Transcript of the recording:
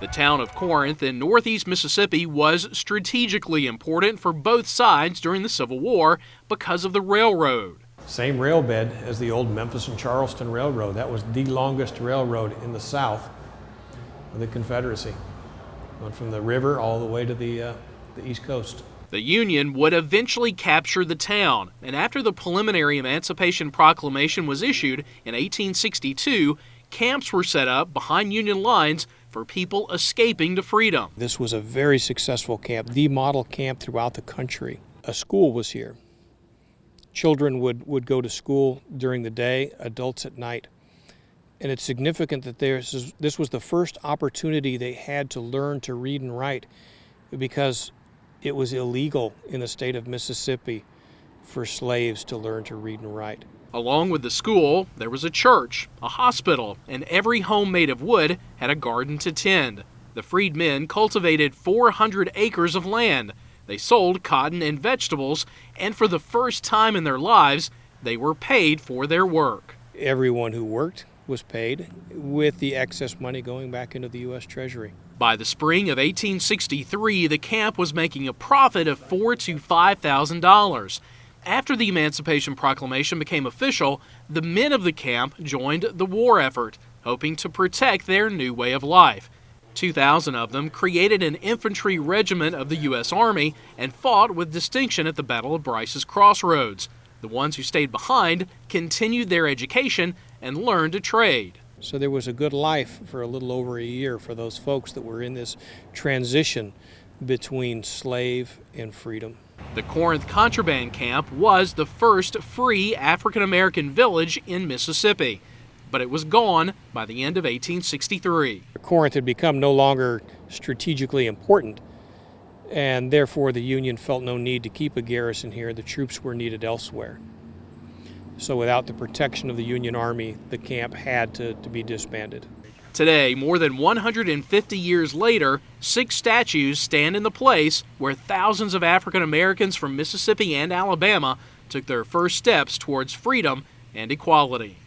The town of Corinth in northeast Mississippi was strategically important for both sides during the Civil War because of the railroad. Same rail bed as the old Memphis and Charleston Railroad. That was the longest railroad in the South of the Confederacy. Went from the river all the way to the East Coast. The Union would eventually capture the town, and after the preliminary Emancipation Proclamation was issued in 1862, camps were set up behind Union lines for people escaping to freedom. This was a very successful camp, the model camp throughout the country. A school was here. Children would go to school during the day, adults at night. And it's significant that this was the first opportunity they had to learn to read and write, because it was illegal in the state of Mississippi for slaves to learn to read and write. Along with the school, there was a church, a hospital, and every home made of wood had a garden to tend. The freedmen cultivated 400 acres of land. They sold cotton and vegetables, and for the first time in their lives, they were paid for their work. Everyone who worked was paid, with the excess money going back into the U.S. Treasury. By the spring of 1863, the camp was making a profit of $4,000 to $5,000. After the Emancipation Proclamation became official, the men of the camp joined the war effort, hoping to protect their new way of life. 2,000 of them created an infantry regiment of the U.S. Army and fought with distinction at the Battle of Bryce's Crossroads. The ones who stayed behind continued their education and learned a trade. So there was a good life for a little over a year for those folks that were in this transition between slave and freedom. The Corinth Contraband Camp was the first free African-American village in Mississippi, but it was gone by the end of 1863. Corinth had become no longer strategically important, and therefore the Union felt no need to keep a garrison here. The troops were needed elsewhere. So without the protection of the Union Army, the camp had to be disbanded. Today, more than 150 years later, 6 statues stand in the place where thousands of African Americans from Mississippi and Alabama took their first steps towards freedom and equality.